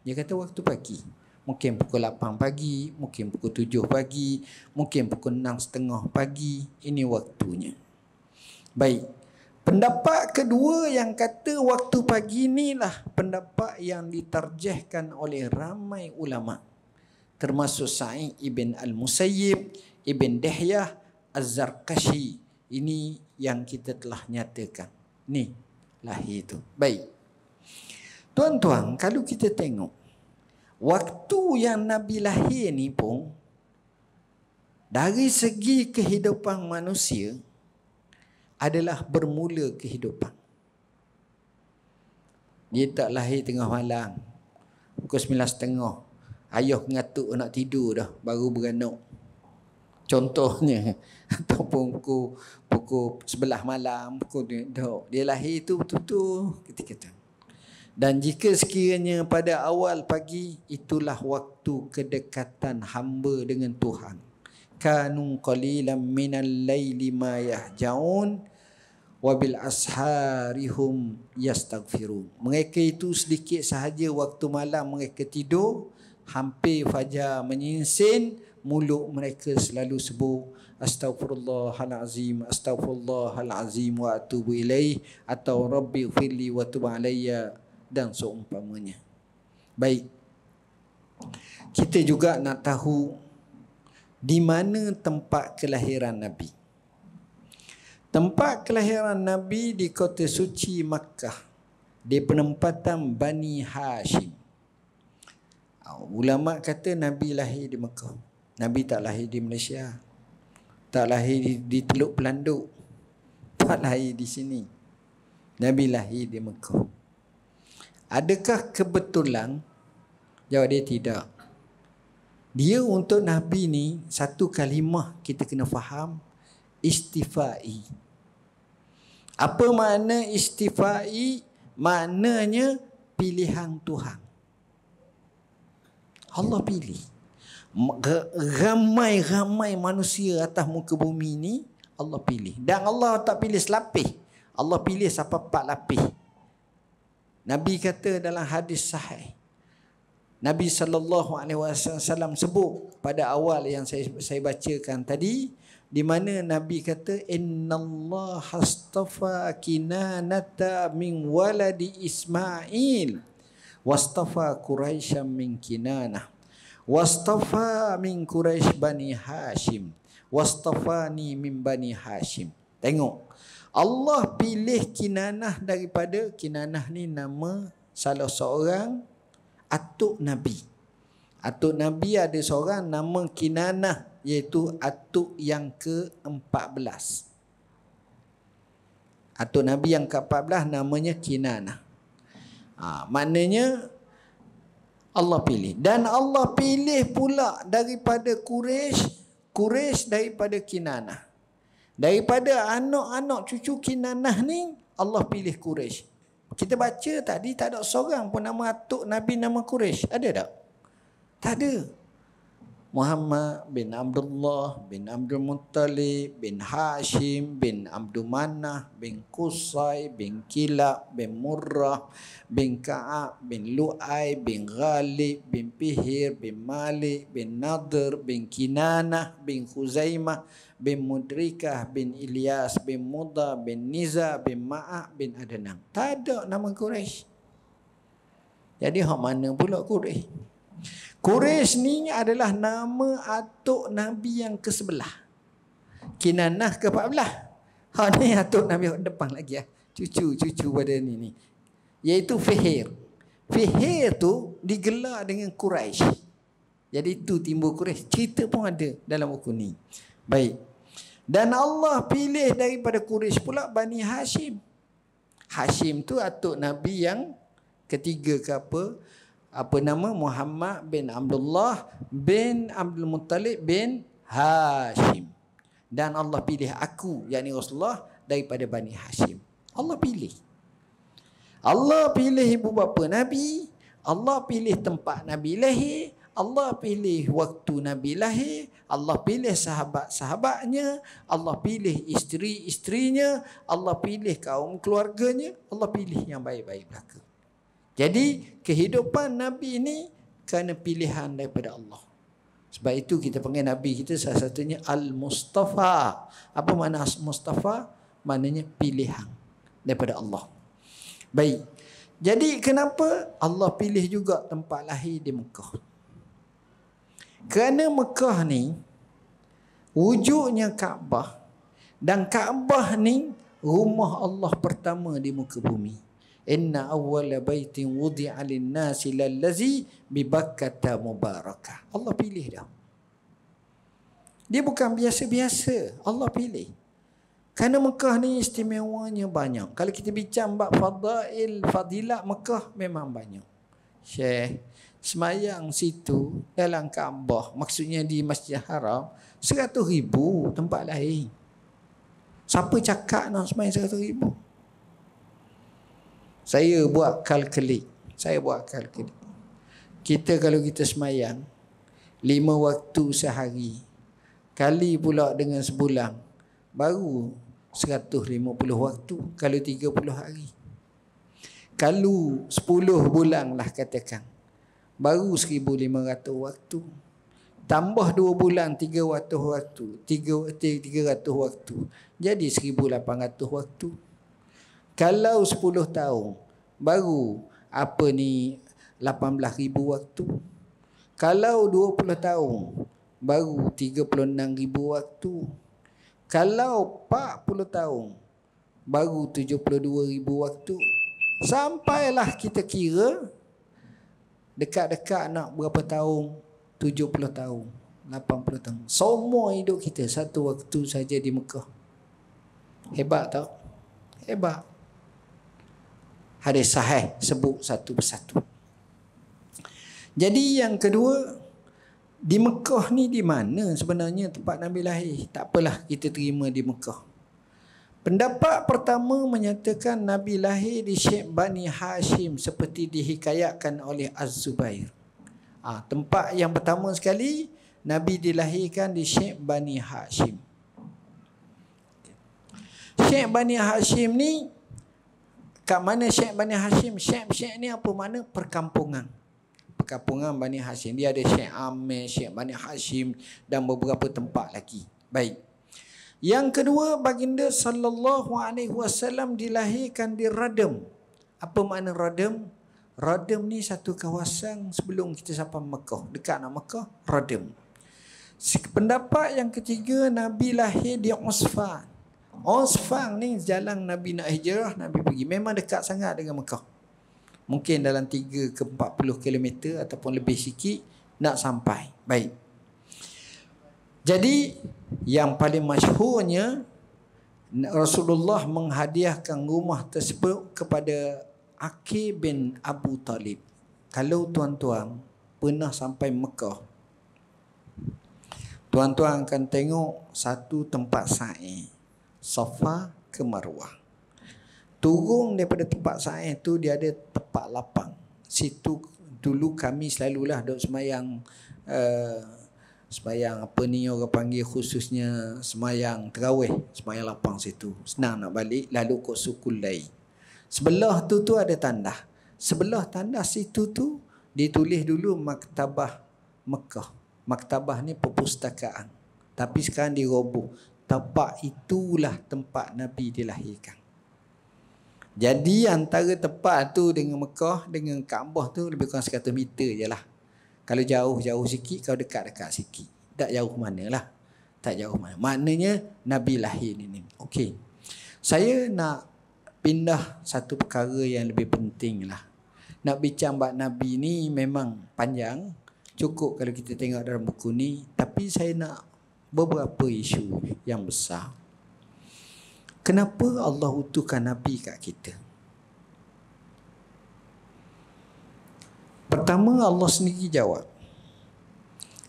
Dia kata waktu pagi. Mungkin pukul 8 pagi, mungkin pukul 7 pagi, mungkin pukul 6.30 pagi. Ini waktunya. Baik. Pendapat kedua yang kata waktu pagi inilah pendapat yang ditarjihkan oleh ramai ulama, termasuk Sa'id ibn al-Musayyib, Ibn Dihyah, Az-Zarkashi. Ini yang kita telah nyatakan. Ni lahir itu. Baik. Tuan-tuan, kalau kita tengok waktu yang Nabi lahir ni pun dari segi kehidupan manusia adalah bermula kehidupan. Dia tak lahir tengah malam, pukul 9.30. Ayah ngatuk nak tidur dah, baru beranak. Contohnya. Ataupun pukul 11 malam, dia lahir itu betul-betul ketika itu. Dan jika sekiranya pada awal pagi, itulah waktu kedekatan hamba dengan Tuhan. Kanu qalilan minal laili ma yahjaun wa bil asharihum yastaghfirun. Mereka itu sedikit sahaja waktu malam mereka tidur, hampir fajar menyingsing, mulut mereka selalu sebut astaghfirullahalazim, astaghfirullahalazim wa atubu ilaih, atau rabbi ighfirli wa tub alayya, dan seumpamanya. Baik. Kita juga nak tahu di mana tempat kelahiran Nabi. Tempat kelahiran Nabi di kota suci Makkah, di penempatan Bani Hashim. Ulama kata Nabi lahir di Makkah. Nabi tak lahir di Malaysia. Tak lahir di Teluk Pelanduk. Tak lahir di sini. Nabi lahir di Makkah. Adakah kebetulan? Jawab dia tidak. Dia untuk Nabi ni, satu kalimah kita kena faham, istifai. Apa makna istifai? Maknanya pilihan Tuhan. Allah pilih. Ramai-ramai manusia atas muka bumi ni Allah pilih. Dan Allah tak pilih selapis. Allah pilih sampai 4 lapis. Nabi kata dalam hadis sahih, Nabi SAW sebut pada awal yang saya bacakan tadi, di mana Nabi kata innallaha astafa Kinanata min waladi Ismail wastafa Quraisyan min Kinanah wastafa min Quraisy bani Hashim wastafani min bani Hashim. Tengok, Allah pilih Kinanah daripada, Kinanah ni nama salah seorang atuk Nabi. Atuk Nabi ada seorang nama Kinanah, iaitu atuk yang ke-14. Atuk Nabi yang ke-14 namanya Kinanah. Maknanya Allah pilih. Dan Allah pilih pula daripada Quraisy daripada Kinanah. Daripada anak-anak cucu Kinanah ni, Allah pilih Quraisy. Kita baca tadi tak ada seorang pun nama atuk Nabi nama Quraisy. Ada tak? Tak ada. Muhammad bin Abdullah bin Abdul Muttalib bin Hashim bin Abdul Manah bin Qusay bin Kilab bin Murrah bin Ka'ab bin Lu'ay bin Ghalib bin Fihir bin Malik bin Nadir bin Kinanah bin Khuzaimah bin Mudrikah bin Ilyas bin Mudha bin Niza bin Ma'ah bin Adnan. Tak ada nama Quraisy. Jadi hak mana pula Quraisy? Quraisy ni adalah nama atuk Nabi yang ke-11. Kinanah ke-14. Ha ni atuk Nabi depan lagi ya. Cucu pada ni. Iaitu Fihir. Fihir tu digelar dengan Quraisy. Jadi itu timbul Quraisy. Cerita pun ada dalam buku ni. Baik. Dan Allah pilih daripada Quraisy pula Bani Hashim. Hashim tu atuk Nabi yang ketiga ke apa nama, Muhammad bin Abdullah bin Abdul Muttalib bin Hashim. Dan Allah pilih aku, yakni Rasulullah, daripada Bani Hashim. Allah pilih. Allah pilih ibu bapa Nabi, Allah pilih tempat Nabi lahir, Allah pilih waktu Nabi lahir, Allah pilih sahabat-sahabatnya, Allah pilih isteri-isterinya, Allah pilih kaum keluarganya, Allah pilih yang baik-baik belaka. Jadi kehidupan Nabi ini kerana pilihan daripada Allah. Sebab itu kita panggil Nabi kita salah satunya Al-Mustafa. Apa makna Mustafa? Maknanya pilihan daripada Allah. Baik. Jadi kenapa Allah pilih juga tempat lahir di Mekah? Kerana Mekah ni wujudnya Kaabah, dan Kaabah ni rumah Allah pertama di muka bumi. Inna awwala baitin wudi'a lin-nasi lallazi bi Bakkata mubarakah. Allah pilih dah. Dia bukan biasa-biasa, Allah pilih. Kerana Mekah ni istimewanya banyak. Kalau kita bincang bab fadilat Mekah memang banyak. Syekh, semayang situ dalam Kaabah, maksudnya di Masjid Haram, 100,000 tempat lain. Siapa cakap nak semayang 100,000? Saya buat kalkulit. Kita kalau kita semayang 5 waktu sehari, kali pula dengan sebulan, baru 150 waktu kalau 30 hari. Kalau 10 bulan lah katakan, baru 1,500 waktu. Tambah 2 bulan 300 waktu, 300 waktu. Jadi 1,800 waktu. Kalau 10 tahun, baru 18,000 waktu. Kalau 20 tahun, baru 36,000 waktu. Kalau 40 tahun, baru 72,000 waktu. Sampailah kita kira dekat-dekat nak berapa tahun? 70 tahun, 80 tahun. Semua hidup kita satu waktu saja di Mekah. Hebat tak? Hebat. Hadis sahih sebut satu persatu. Jadi yang kedua, di Mekah ni di mana sebenarnya tempat Nabi lahir? Tak apalah kita terima di Mekah. Pendapat pertama menyatakan Nabi lahir di Syekh Bani Hashim seperti dihikayatkan oleh Az-Zubair. Tempat yang pertama sekali, Nabi dilahirkan di Syekh Bani Hashim. Syekh Bani Hashim ni, kat mana Syekh Bani Hashim? Syekh ni apa makna? Perkampungan. Perkampungan Bani Hashim. Dia ada Syekh Amir, Syekh Bani Hashim dan beberapa tempat lagi. Baik. Yang kedua, baginda sallallahu alaihi wasallam dilahirkan di Radam. Apa makna Radam? Radam ni satu kawasan sebelum kita sampai Mekah, dekat nak Mekah, Radam. Pendapat yang ketiga, Nabi lahir di Usfan. Usfan ni jalan Nabi nak hijrah, Nabi pergi. Memang dekat sangat dengan Mekah. Mungkin dalam 3 ke 40 km ataupun lebih sikit nak sampai. Baik. Jadi yang paling masyhurnya, Rasulullah menghadiahkan rumah tersebut kepada Aqil bin Abu Talib. Kalau tuan-tuan pernah sampai Mekah, tuan-tuan akan tengok satu tempat sa'i, Safa ke Marwah. Turun daripada tempat sa'i tu, dia ada tempat lapang. Situ dulu kami selalulah duk semayang sembayang apa ni orang panggil, khususnya sembayang tarawih, sembayang lapang situ. Senang nak balik, lalu kok sukul lain. Sebelah tu ada tandas. Sebelah tandas situ tu ditulis dulu Maktabah Mekah. Maktabah ni perpustakaan. Tapi sekarang diroboh. Tempat itulah tempat Nabi dilahirkan. Jadi antara tempat tu dengan Mekah dengan Kaabah tu lebih kurang 100 meter je lah. Kalau jauh-jauh sikit, kalau dekat-dekat sikit. Tak jauh mana lah. Tak jauh mana. Maknanya Nabi lahir ni. Okey. Saya nak pindah satu perkara yang lebih penting lah. Nak bincang bab Nabi ni memang panjang. Cukup kalau kita tengok dalam buku ni. Tapi saya nak beberapa isu yang besar. Kenapa Allah utuhkan Nabi kat kita? Pertama, Allah sendiri jawab.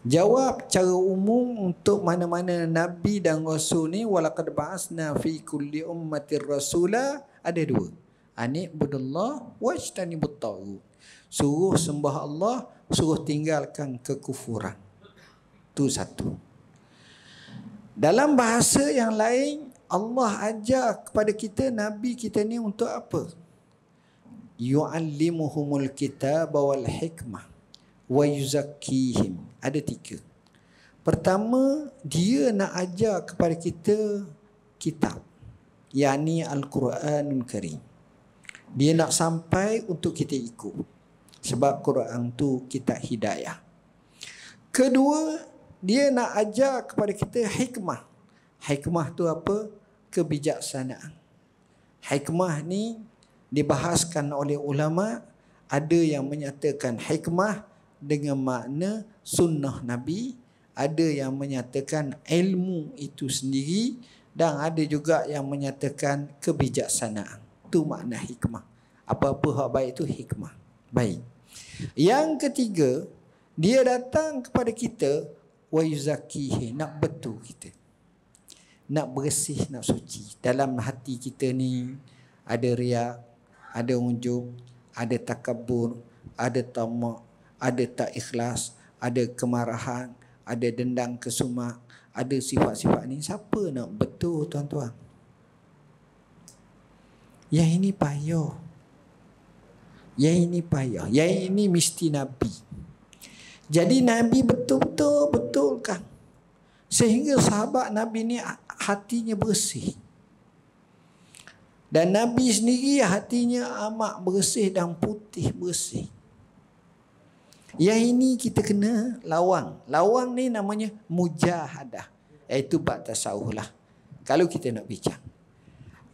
Jawab cara umum untuk mana-mana Nabi dan Rasul ni, walaqad ba'asna fi kulli ummatir rasula, ada 2. Ani'budullah wajtanibut taghut. Suruh sembah Allah, suruh tinggalkan kekufuran. Itu satu. Dalam bahasa yang lain, Allah ajar kepada kita, Nabi kita ni untuk apa? Yu'allimuhumul kitab wal hikmah wa yuzakkihim. Ada 3. Pertama, dia nak ajar kepada kita kitab, yakni Al-Quranul Karim. Dia nak sampai untuk kita ikut. Sebab Quran tu kitab hidayah. Kedua, dia nak ajar kepada kita hikmah. Hikmah tu apa? Kebijaksanaan. Hikmah ni dibahaskan oleh ulama. Ada yang menyatakan hikmah dengan makna sunnah Nabi. Ada yang menyatakan ilmu itu sendiri. Dan ada juga yang menyatakan kebijaksanaan. Itu makna hikmah. Apa-apa hak baik itu hikmah. Baik. Yang ketiga, dia datang kepada kita wa yuzakihi, nak betul kita. Nak bersih, nak suci. Dalam hati kita ni ada riak, ada ujub, ada takabur, ada tamak, ada tak ikhlas, ada kemarahan, ada dendam kesumak, ada sifat-sifat ni. Siapa nak betul, tuan-tuan? Yang ini payah. Yang ini payah. Yang ini mesti Nabi. Jadi Nabi betul-betul betulkan. Sehingga sahabat Nabi ni hatinya bersih. Dan Nabi sendiri hatinya amat bersih dan putih bersih. Yang ini kita kena lawang. Lawang ni namanya mujahadah. Iaitu bab tasawuf lah. Kalau kita nak bincang.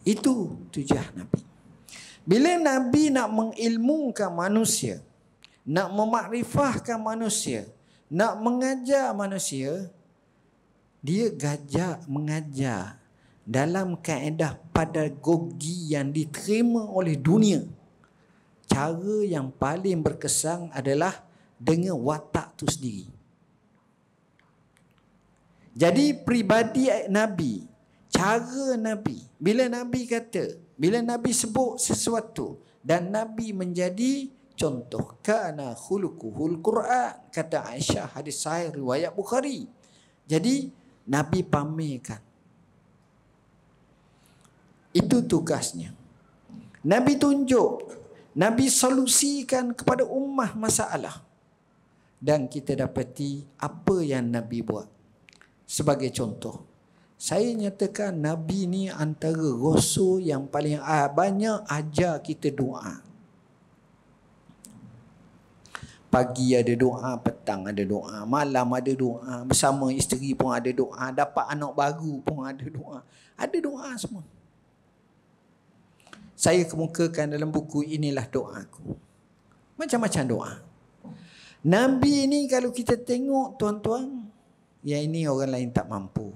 Itu tujuan Nabi. Bila Nabi nak mengilmukan manusia, nak memakrifahkan manusia, nak mengajar manusia, dia mengajar dalam kaedah pedagogi yang diterima oleh dunia. Cara yang paling berkesan adalah dengan watak tu sendiri. Jadi peribadi Nabi, cara Nabi. Bila Nabi kata, bila Nabi sebut sesuatu dan Nabi menjadi contoh, kana khuluquhul Quran, kata Aisyah, hadis sahih riwayat Bukhari. Jadi Nabi pamerkan. Itu tugasnya. Nabi tunjuk, Nabi solusikan kepada ummah masalah. Dan kita dapati apa yang Nabi buat. Sebagai contoh, saya nyatakan Nabi ni antara rasul yang paling banyak ajar kita doa. Pagi ada doa, petang ada doa, malam ada doa, bersama isteri pun ada doa, dapat anak baru pun ada doa. Ada doa semua. Saya kemukakan dalam buku Inilah Doaku. Macam-macam doa. Nabi ni kalau kita tengok tuan-tuan, yang ini orang lain tak mampu.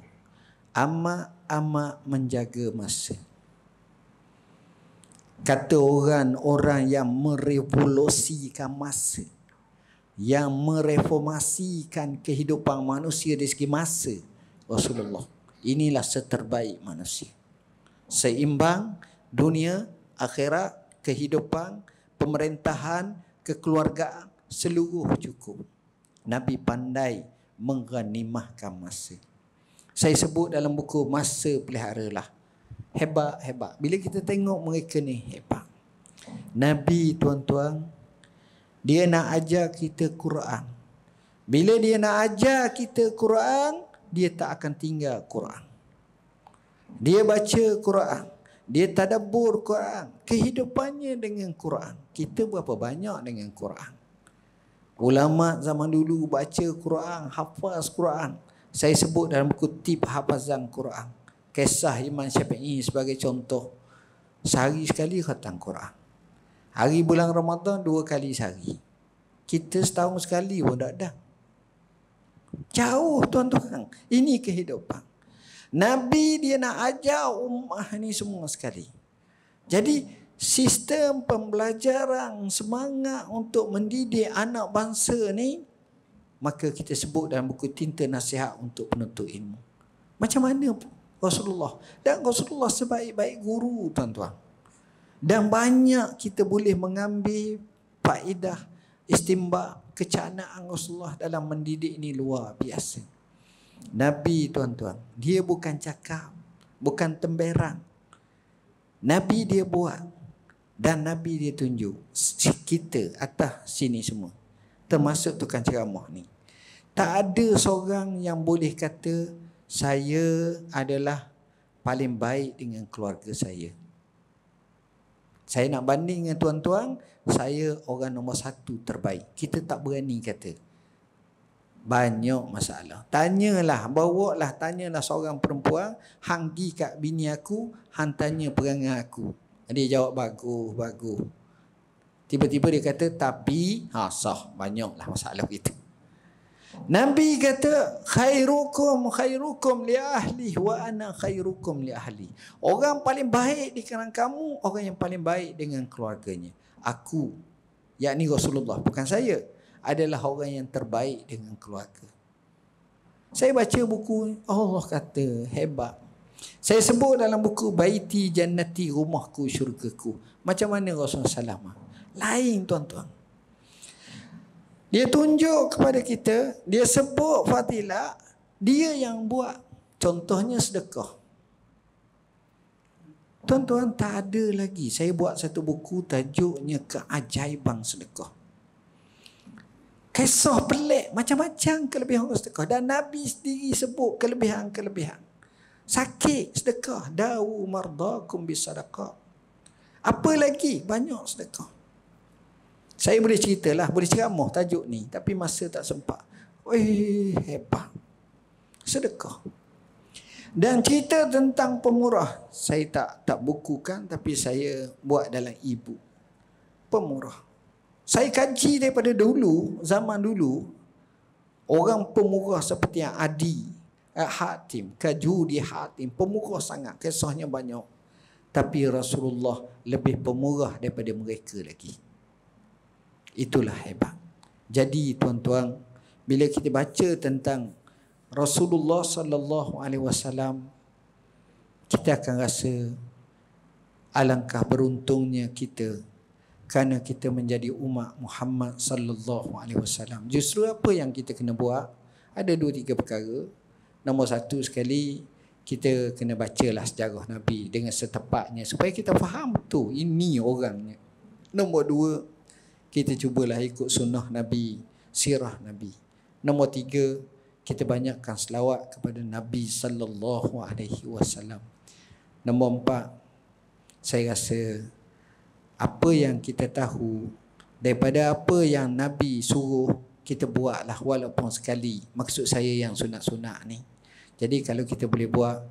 Amat-amat menjaga masa. Kata orang-orang yang merevolusikan masa, yang mereformasikan kehidupan manusia dari segi masa, Rasulullah. Inilah seterbaik manusia. Seimbang dunia, akhirat, kehidupan, pemerintahan, kekeluargaan, seluruh cukup. Nabi pandai mengganimahkan masa. Saya sebut dalam buku Masa Peliharalah. Hebat-hebat. Bila kita tengok mereka ni, hebat. Nabi, tuan-tuan, dia nak ajar kita Quran. Bila dia nak ajar kita Quran, dia tak akan tinggal Quran. Dia baca Quran. Dia tadabbur Quran. Kehidupannya dengan Quran. Kita berapa banyak dengan Quran? Ulama zaman dulu baca Quran, hafaz Quran. Saya sebut dalam buku Tip Hafazan Quran. Kisah Imam Syafi'i sebagai contoh. Sehari sekali khatam Quran. Hari bulan Ramadan 2 kali sehari. Kita setahun sekali pun tak ada. Jauh tuan-tuan. Ini kehidupan. Nabi dia nak ajar ummah ni semua sekali. Jadi sistem pembelajaran, semangat untuk mendidik anak bangsa ni, maka kita sebut dalam buku Tinta Nasihat untuk Penuntut Ilmu. Macam mana Rasulullah. Dan Rasulullah sebaik-baik guru, tuan-tuan. Dan banyak kita boleh mengambil faedah, istimba, kecanaan Rasulullah dalam mendidik ini luar biasa. Nabi, tuan-tuan, dia bukan cakap, bukan temberang. Nabi dia buat. Dan Nabi dia tunjuk. Kita atas sini semua, termasuk tukang ceramah ni, tak ada seorang yang boleh kata saya adalah paling baik dengan keluarga saya. Saya nak banding dengan tuan-tuan, saya orang nombor 1 terbaik. Kita tak berani kata. Banyak masalah. Tanyalah seorang perempuan, hang gi kat bini aku, hang tanya perangai aku. Dia jawab bagus. Tiba-tiba dia kata tapi sah, banyaklah masalah kita. Nabi kata khairukum li ahli wa ana khairukum li ahli. Orang paling baik di kalangan kamu, orang yang paling baik dengan keluarganya. Aku, yakni Rasulullah, bukan saya, adalah orang yang terbaik dengan keluarga. Saya baca buku, Allah kata hebat. Saya sebut dalam buku Baiti Jannati, rumahku syurgaku. Macam mana Rasulullah SAW? Lain, tuan-tuan. Dia tunjuk kepada kita, dia sebut fadilah, dia yang buat. Contohnya sedekah. Tuan-tuan, tak ada lagi. Saya buat satu buku tajuknya Keajaiban Sedekah. Kisah pelik, macam-macam kelebihan sedekah. Dan Nabi sendiri sebut kelebihan-kelebihan. Sakit, sedekah. Dawu mardakum bisadaqah. Apa lagi? Banyak sedekah. Saya boleh ceritalah, boleh ceramah tajuk ni, tapi masa tak sempat. Hebat. Sedekah. Dan cerita tentang pemurah, saya tak bukukan, tapi saya buat dalam e-book. Pemurah. Saya kaji daripada dulu, zaman dulu, orang pemurah seperti yang Adi, Hatim, Kajudi Hatim, pemurah sangat, kisahnya banyak. Tapi Rasulullah lebih pemurah daripada mereka lagi. Itulah hebat. Jadi tuan-tuan, bila kita baca tentang Rasulullah sallallahu alaihi wasallam, kita akan rasa alangkah beruntungnya kita kerana kita menjadi umat Muhammad sallallahu alaihi wasallam. Justru apa yang kita kena buat? Ada 2-3 perkara. Nombor satu sekali, kita kena bacalah sejarah Nabi dengan setepatnya supaya kita faham tu ini orangnya. Nombor 2, kita cubalah ikut sunnah Nabi, sirah Nabi. Nombor 3, kita banyakkan selawat kepada Nabi sallallahu alaihi wasallam. Nombor 4, saya rasa apa yang kita tahu daripada apa yang Nabi suruh, kita buatlah walaupun sekali. Maksud saya yang sunat-sunat ni. Jadi kalau kita boleh buat,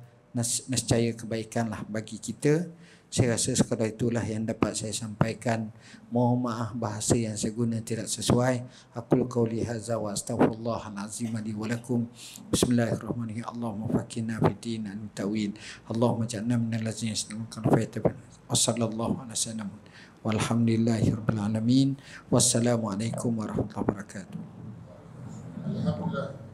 nescaya kebaikanlah bagi kita. Saya rasa sekadar itulah yang dapat saya sampaikan. Mohon maaf bahasa yang saya guna tidak sesuai. Aqulu qauli hadza wa astaghfirullahal azim li wa lakum. Bismillahirrahmanirrahim. Allahumma faqqihna fid din an tawil. Allahumma ja'alna minal ladzina yastami'una al-qawla. Wassallallahu ala sayyidina walhamdulillahirabbil alamin. Wassalamualaikum warahmatullahi wabarakatuh. Alhamdulillah.